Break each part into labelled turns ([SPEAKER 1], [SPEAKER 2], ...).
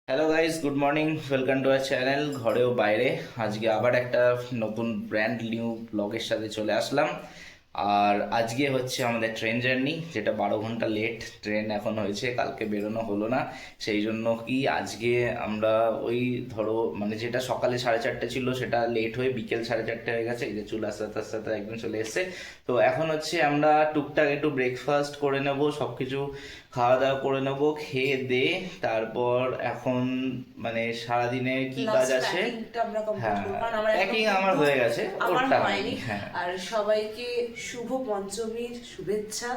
[SPEAKER 1] Hello guys, good morning. Welcome to our channel ঘরেও বাইরে। আজকে আবার একটা নতুন ব্র্যান্ড নিউ ব্লগের সাথে চলে আসলাম। আর আজকে হচ্ছে আমাদের ট্রেন জার্নি, যেটা 12 ঘন্টা লেট ট্রেন এখন হয়েছে, কালকে বেরোনো হলো না। সেই জন্য কি আজকে আমরা ওই ধরো মানে যেটা সকালে 4:30 ছিল সেটা লেট হয়ে বিকেল 4:30 হয়ে গেছে। এই যে চুল আস্তে আস্তে আস্তে একদম চলে এসছে। তো এখন হচ্ছে আমরা টুকটাক একটু ব্রেকফাস্ট করে নেব, সব কিছু খাওয়া দাওয়া করে নেবো, খেয়ে দে তারপর এখন মানে সারাদিনে কি কাজ আছে। হ্যাঁ, প্যাকিং আমার হয়ে গেছে, ওটা হয়নি। হ্যাঁ,
[SPEAKER 2] আর সবাইকে শুভ পঞ্চমীর শুভেচ্ছা।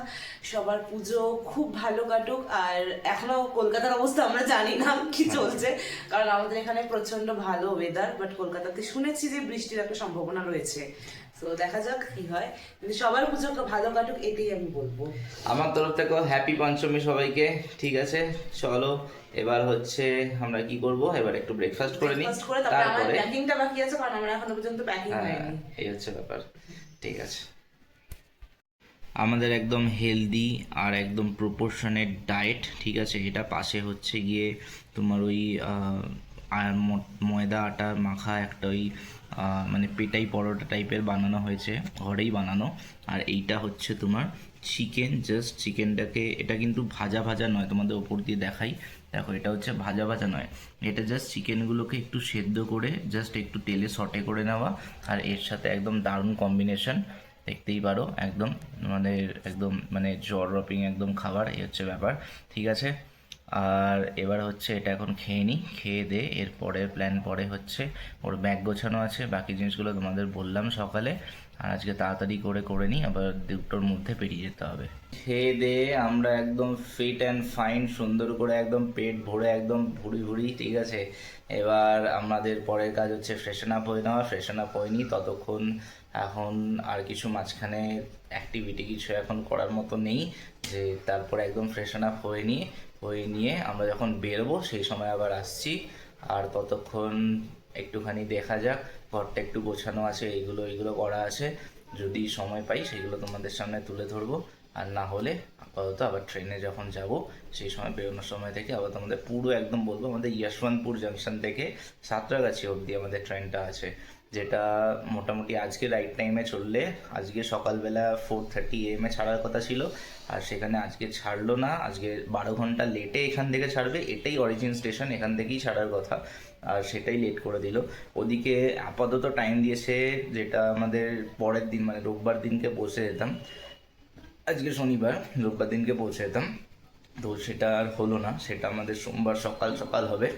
[SPEAKER 2] সবার পুজো খুব ভালো কাটুক। আর এখনো কলকাতার অবস্থা আমরা জানি না কি চলছে, কারণ আমাদের এখানে প্রচন্ড ভালো ওয়েদার, বাট কলকাতাতে শুনেছি যে বৃষ্টির একটা সম্ভাবনা রয়েছে। তো দেখা যাক কি হয়, কিন্তু সবার পুজো ভালো কাটুক এটাই আমি বলবো।
[SPEAKER 1] আমার তরফ থেকেও হ্যাপি পঞ্চমী সবাইকে। ঠিক আছে, চলো এবার হচ্ছে আমরা কি করব, এবার একটু ব্রেকফাস্ট করে নিই,
[SPEAKER 2] তারপরে প্যাকিংটা বাকি আছে, কারণ আমরা এখনো পর্যন্ত প্যাকিং হয়নি।
[SPEAKER 1] এই হচ্ছে ব্যাপার। ঠিক আছে, আমাদের একদম হেলদি আর একদম প্রপোর্শনেট ডায়েট। ঠিক আছে, এটা পাশে হচ্ছে গিয়ে তোমার ওই ময়দা আটা মাখা একটা ওই মানে পেটাই পরোটা টাইপের বানানো হয়েছে, ঘরেই বানানো। আর এইটা হচ্ছে তোমার চিকেন, জাস্ট চিকেনটাকে, এটা কিন্তু ভাজা ভাজা নয়, তোমাদের ওপর দিয়ে দেখাই, দেখো এটা হচ্ছে ভাজা ভাজা নয়, এটা জাস্ট চিকেনগুলোকে একটু সেদ্ধ করে জাস্ট একটু তেলে সটে করে নেওয়া। আর এর সাথে একদম দারুণ কম্বিনেশন, দেখতেই পারো একদম মানে একদম মানে জল ড্রপিং একদম খাবার, এই হচ্ছে ব্যাপার। ঠিক আছে, আর এবার হচ্ছে এটা এখন খেয়ে নিই, খেয়ে দে এরপরের প্ল্যান পরে হচ্ছে ওর ব্যাগ গোছানো আছে, বাকি জিনিসগুলো তোমাদের বললাম সকালে। আর আজকে তাড়াতাড়ি করে করে নিই, আবার 2টোর মধ্যে বেরিয়ে যেতে হবে। খেয়ে দে আমরা একদম ফিট অ্যান্ড ফাইন, সুন্দর করে একদম পেট ভরে একদম ভুড়ি ভুড়ি। ঠিক আছে, এবার আমাদের পরের কাজ হচ্ছে ফ্রেশন আপ হয়ে নেওয়া। ফ্রেশন আপ হয়নি ততক্ষণ, এখন আর কিছু মাঝখানে অ্যাক্টিভিটি কিছু এখন করার মতো নেই, যে তারপরে একদম ফ্রেশন আপ হয়ে নিয়ে আমরা যখন বেরোবো সেই সময় আবার আসছি। আর ততক্ষণ একটুখানি দেখা যাক, ঘরটা একটু গোছানো আছে, এইগুলো করা আছে, যদি সময় পাই সেগুলো তোমাদের সামনে তুলে ধরবো। আর না হলে আপাতত আবার ট্রেনে যখন যাব সেই সময় বেরোনোর সময় থেকে আবার তোমাদের পুরো একদম বলবো, আমাদের যশবন্তপুর জাংশন থেকে সাঁতরাগাছি অবধি আমাদের ট্রেনটা আছে, যেটা মোটামুটি আজকে রাইট টাইমে চললে আজকে সকালবেলা 4:30 AM ছাড়ার কথা ছিল, আর সেখানে আজকে ছাড়লো না, আজকে 12 ঘন্টা লেটে এখান থেকে ছাড়বে। এটাই অরিজিন স্টেশন, এখান থেকেই ছাড়ার কথা, আর সেটাই লেট করে দিল। ওদিকে আপাতত টাইম দিয়েছে যেটা আমাদের পরের দিন মানে রোববার দিনকে পৌঁছে যেতাম, আজকে শনিবার, রোববার দিনকে পৌঁছে যেতাম, তো সেটা আর হলো না, সেটা আমাদের সোমবার সকাল সকাল হবে।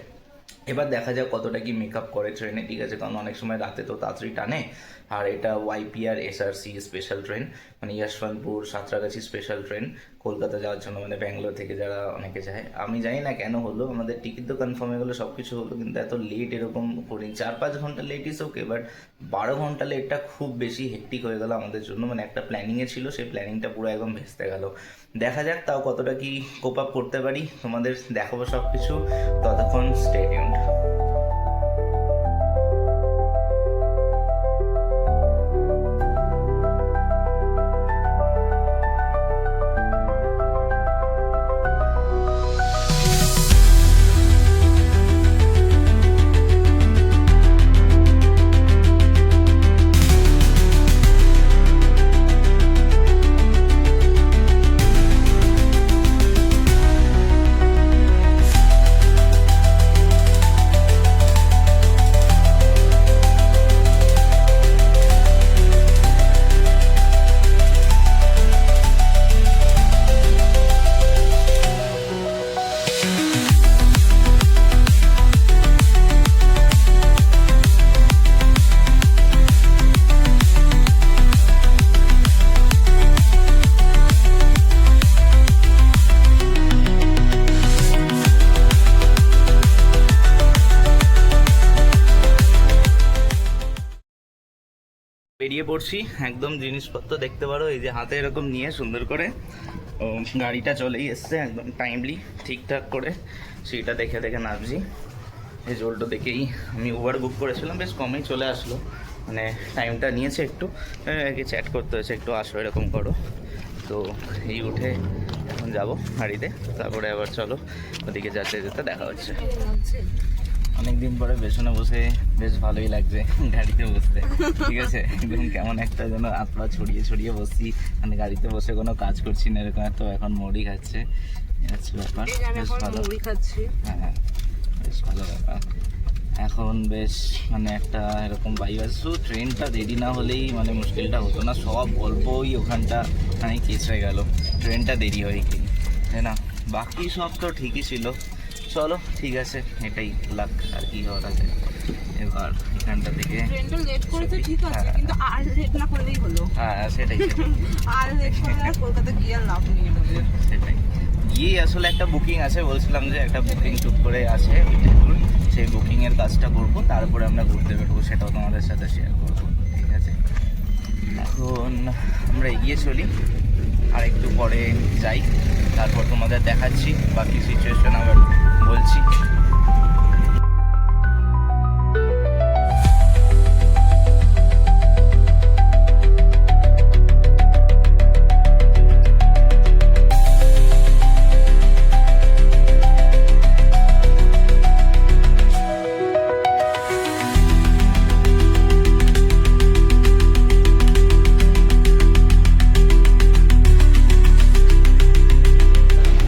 [SPEAKER 1] এবার দেখা যাক কতটা কি মেকআপ করে ট্রেনে। ঠিক আছে, কারণ অনেক সময় রাতে তো তাড়াতাড়ি টানে, আর এটা YPR SRC স্পেশাল ট্রেন, মানে যশবন্তপুর সাঁতরাগাছি স্পেশাল ট্রেন কলকাতা যাওয়ার জন্য, মানে ব্যাঙ্গালোর থেকে যারা অনেকে যায়। আমি জানি না কেন হলো, আমাদের টিকিট তো কনফার্ম হয়ে গেলো, সব কিছু হলো, কিন্তু এত লেট এরকম করি 4-5 ঘন্টা লেট ইস ওকে, বাট 12 ঘন্টা লেটটা খুব বেশি হেক্টিক হয়ে গেল আমাদের জন্য। মানে একটা প্ল্যানিংয়ে ছিল, সেই প্ল্যানিংটা পুরো একদম ভেস্তে গেল। দেখা যাক তাও কতটা কি কোপ আপ করতে পারি, তোমাদের দেখাবো সব কিছু, ততক্ষণ স্টে টিউনড। বেরিয়ে পড়ছি একদম, জিনিসপত্র দেখতে পারো এই যে হাতে এরকম নিয়ে সুন্দর করে। ও গাড়িটা চলেই এসছে একদম টাইমলি ঠিকঠাক করে, সেটা দেখে দেখে নামছি। এই জলটো দেখেই আমি উবার বুক করেছিলাম, বেশ কমেই চলে আসলো, মানে টাইমটা নিয়েছে একটু, চ্যাট করতে হয়েছে একটু আসো এরকম করো। তো এই উঠে এখন যাবো গাড়িতে, তারপরে আবার চলো ওদিকে যেতে যেতে দেখা হচ্ছে। অনেকদিন পরে পেছনে বসে বেশ ভালোই লাগছে গাড়িতে বসতে, ঠিক আছে। একদম কেমন একটা যেন হাত-পা ছড়িয়ে ছড়িয়ে বসছি, মানে গাড়িতে বসে কোনো কাজ করছি না এরকম। তো এখন মুড়ি খাচ্ছে, হচ্ছে ব্যাপার। বেশ ভালো, হ্যাঁ বেশ ভালো ব্যাপার। এখন বেশ মানে একটা এরকম বাইক আছে, শুধু ট্রেনটা দেরি না হলেই মানে মুশকিলটা হতো না, সব গল্পই ওখানটা মানে কেস হয়ে গেল, ট্রেনটা দেরি হয়ে গেল, তাই না? বাকি সব তো ঠিকই ছিল। চলো ঠিক আছে, এটাই লাক, আর কি করা আছে। এবার এখানটা থেকে
[SPEAKER 2] ট্রেনটা লেট করেছে ঠিক আছে,
[SPEAKER 1] হ্যাঁ।
[SPEAKER 2] কিন্তু আর লেট না করলেই হলো।
[SPEAKER 1] হ্যাঁ সেটাই
[SPEAKER 2] আর লেট করলে আর কলকাতা গিয়ে আর লাভ নেই।
[SPEAKER 1] সেটাই গিয়ে আসলে একটা বুকিং আছে, বলছিলাম যে একটা বুকিং টুক করে আছে, সেই বুকিংয়ের কাজটা করবো, তারপরে আমরা ঘুরতে বেরোবো, সেটাও তোমাদের সাথে শেয়ার করবো, ঠিক আছে। এখন আমরা এগিয়ে চলি, আর একটু পরে যাই, তারপর তোমাদের দেখাচ্ছি বাকি সিচুয়েশন আবার বলছি।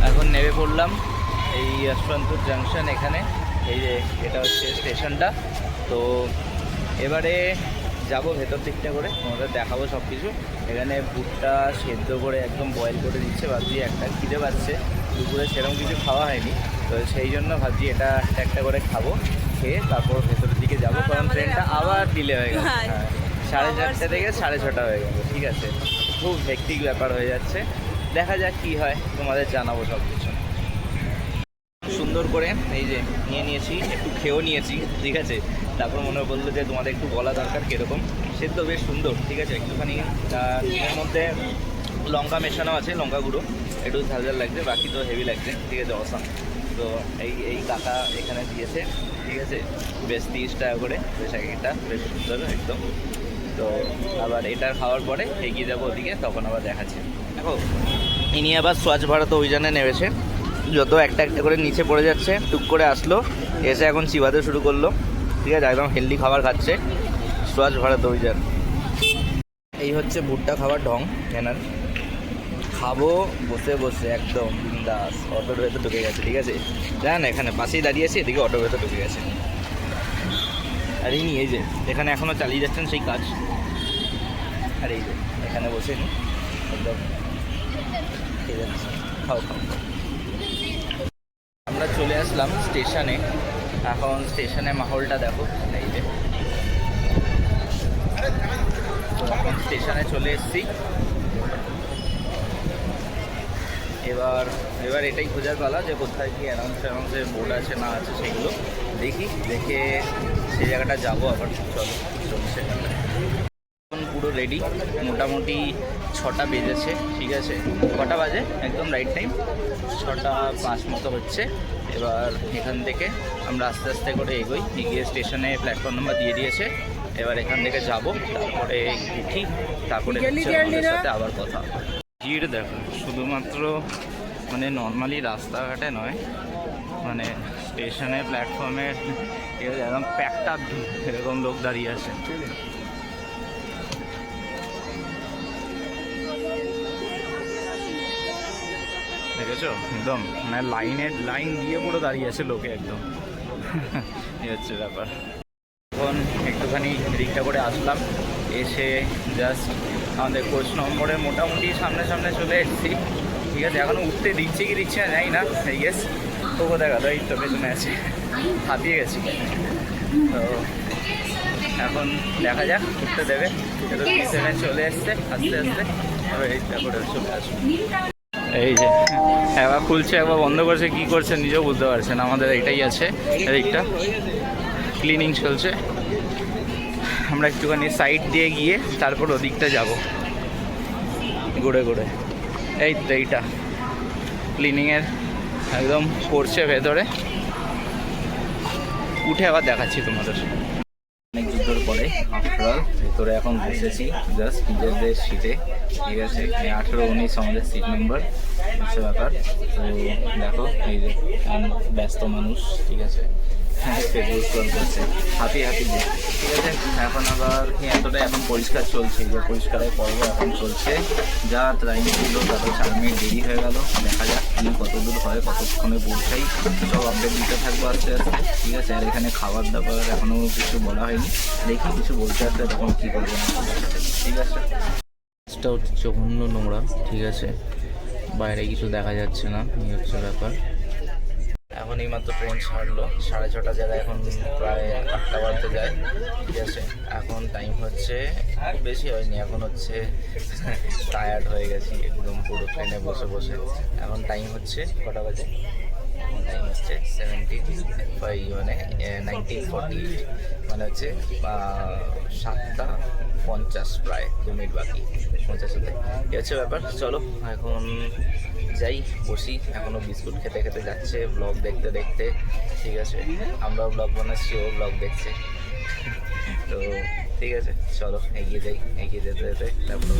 [SPEAKER 1] এখন নেমে পড়লাম এই যশবন্তপুর জাংশন, এখানে এই যে এটা হচ্ছে স্টেশনটা। তো এবারে যাব ভেতর দিকটা করে, তোমাদের দেখাবো সব কিছু। এখানে ভুট্টা সেদ্ধ করে একদম বয়েল করে দিচ্ছে, ভাবছি একটা খিদে পাচ্ছে, দুপুরে সেরকম কিছু খাওয়া হয়নি, তো সেই জন্য ভাবছি এটা একটা করে খাবো, খেয়ে তারপর ভেতরের দিকে যাবো, কারণ ট্রেনটা আবার ডিলে হয়ে গেল। হ্যাঁ 4:30 থেকে 6:30 হয়ে গেল, ঠিক আছে। খুব হেক্টিক ব্যাপার হয়ে যাচ্ছে, দেখা যাক কী হয়, তোমাদের জানাবো সব কিছু। সুন্দর করে এই যে নিয়ে নিয়েছি, একটু খেয়েও নিয়েছি, ঠিক আছে। তারপর মনে বললো যে তোমাদের একটু বলা দরকার কীরকম সেদ্ধ, বেশ সুন্দর, ঠিক আছে। একটুখানি এর মধ্যে লঙ্কা মেশানো আছে, লঙ্কা গুঁড়ো, একটু ঝাল ঝাল লাগছে, বাকি তো হেভি লাগছে, ঠিক আছে, অসাম। তো এই কাকা এখানে দিয়েছে, ঠিক আছে, বেশ 30 টাকা করে বেশ একটা, বেশ সুন্দর একদম। তো আবার এটা খাওয়ার পরে এগিয়ে যাবো ওদিকে, তখন আবার দেখাচ্ছি। দেখো ইনি আবার স্বচ্ছ ভারত অভিযানে নেমেছে, যত একটা একটা করে নিচে পড়ে যাচ্ছে, টুক করে আসলো, এসে এখন চিবাতে শুরু করলো, ঠিক আছে, একদম হেলদি খাবার খাচ্ছে, স্বচ্ছ ভারত অভিযান। এই হচ্ছে ভুট্টা খাবার ঢং এনার, খাবো বসে বসে একদম বিন্দাস। অটোর ভেতর ঢুকে গেছে, ঠিক আছে, জানেন এখানে পাশেই দাঁড়িয়ে আছে, এদিকে অটোর ভেতর ঢুকে গেছে। আর ইনি এই যে এখানে এখনও চালিয়ে যাচ্ছেন সেই কাজ, আর এই যে এখানে বসে নি একদম ঠিক আছে, খাও খাও। আমরা চলে আসলাম স্টেশনে, এখন স্টেশনে মাহলটা দেখো, এই যে তো এখন স্টেশনে চলে এসেছি। এবার এটাই খোঁজার পালা যে কোথায় কি অ্যানাউন্সে বোর্ড আছে না আছে, সেগুলো দেখি, দেখে সেই জায়গাটা যাবো আবার। চলো চলছে, এখন পুরো রেডি, মোটামুটি 6টা বেজেছে, ঠিক আছে। কটা বাজে একদম রাইট টাইম 6:05 মতো হচ্ছে। এবার এখান থেকে আমরা আস্তে আস্তে করে এগোই, এগিয়ে স্টেশনে প্ল্যাটফর্ম নাম্বার দিয়ে দিয়েছে, এবার এখান থেকে যাব, তারপরে উঠি, তারপরে আমাদের সাথে আবার কথা। ভিড় দেখো, শুধুমাত্র মানে নর্মালি রাস্তাঘাটে নয়, মানে স্টেশনে প্ল্যাটফর্মে একদম প্যাকটা এরকম লোক দাঁড়িয়ে আছে। দেখেছো একদম মানে লাইন দিয়ে পুরো দাঁড়িয়ে আছে লোকে একদম, এই হচ্ছে ব্যাপার। এখন একটুখানি রিক্সা করে আসলাম, এসে জাস্ট আমাদের কোচ নম্বরে মোটামুটি সামনে সামনে চলে এসেছি, ঠিক আছে। এখন উঠতে দিচ্ছে কি দিচ্ছে না জানি না, ইয়েস তো কোথায় গেল, এই তো পেছনে আছে, হাঁপিয়ে গেছি। তো এখন দেখা যাক উঠতে দেবে, এটা স্টেশনে চলে এসছে আস্তে আস্তে, এবার রিক্সা করে চলে আসবো। এই যে একবার খুলছে একবার বন্ধ করছে, কি করছে নিজেও বুঝতে পারছেন। আমাদের এইটাই আছে, এদিকটা ক্লিনিং চলছে, আমরা একটুখানি সাইড দিয়ে গিয়ে তারপর ওদিকটা যাব ঘুরে ঘুরে। এই তো এইটা ক্লিনিংয়ের একদম করছে ভেতরে, উঠে আবার দেখাচ্ছি তোমাদের। অনেক যুদ্ধের পরে আফটার ভেতরে এখন বসেছি জাস্ট নিজেদের সিটে, ঠিক আছে। 18-19 আমাদের সিট নাম্বার হচ্ছে ব্যাপার। তো দেখো এই যে ব্যস্ত মানুষ, ঠিক আছে, ফেসবুক কল করছে, হ্যাপি ডে, ঠিক আছে। এখন আবার এতটা এখন পরিষ্কার চলছে, যে পরিষ্কারের পর্ব এখন চলছে। যা টাইম ছিল তাতে 4 মিনিট দেরি হয়ে গেল। দেখা যাক কি কত দূর হয়, কতক্ষণে পৌঁছাই, সব আপডেট দিতে থাকবো আস্তে আস্তে, ঠিক আছে। আর এখানে খাবার দাবার এখনও কিছু বলা হয়নি, দেখি কিছু বলতে আসলে তখন কী করবো না, ঠিক আছে। এটা হচ্ছে জঘন্য নোংরা, ঠিক আছে, বাইরে কিছু দেখা যাচ্ছে না, এই হচ্ছে ব্যাপার। এখন এই মাত্র ট্রেন ছাড়লো, 6:30 জায়গায় এখন প্রায় 8টা বাজতে যায়, ঠিক আছে। এখন টাইম হচ্ছে, বেশি হয়নি, এখন হচ্ছে টায়ার্ড হয়ে গেছি একদম পুরো ট্রেনে বসে বসে। এখন টাইম হচ্ছে কটা বাজে, এখন টাইম হচ্ছে 17:05, মানে 19:48, মানে হচ্ছে 7:50 প্রায় 2 মিনিট বাকি, 50 হতে, এই হচ্ছে ব্যাপার। চলো এখন যাই, বসি। এখনও বিস্কুট খেতে খেতে যাচ্ছে, ব্লগ দেখতে দেখতে, ঠিক আছে। আমরাও ব্লগ বানাচ্ছি, ও ব্লগ দেখছে, তো ঠিক আছে। চলো এগিয়ে যাই, এগিয়ে যেতে যেতে তারপর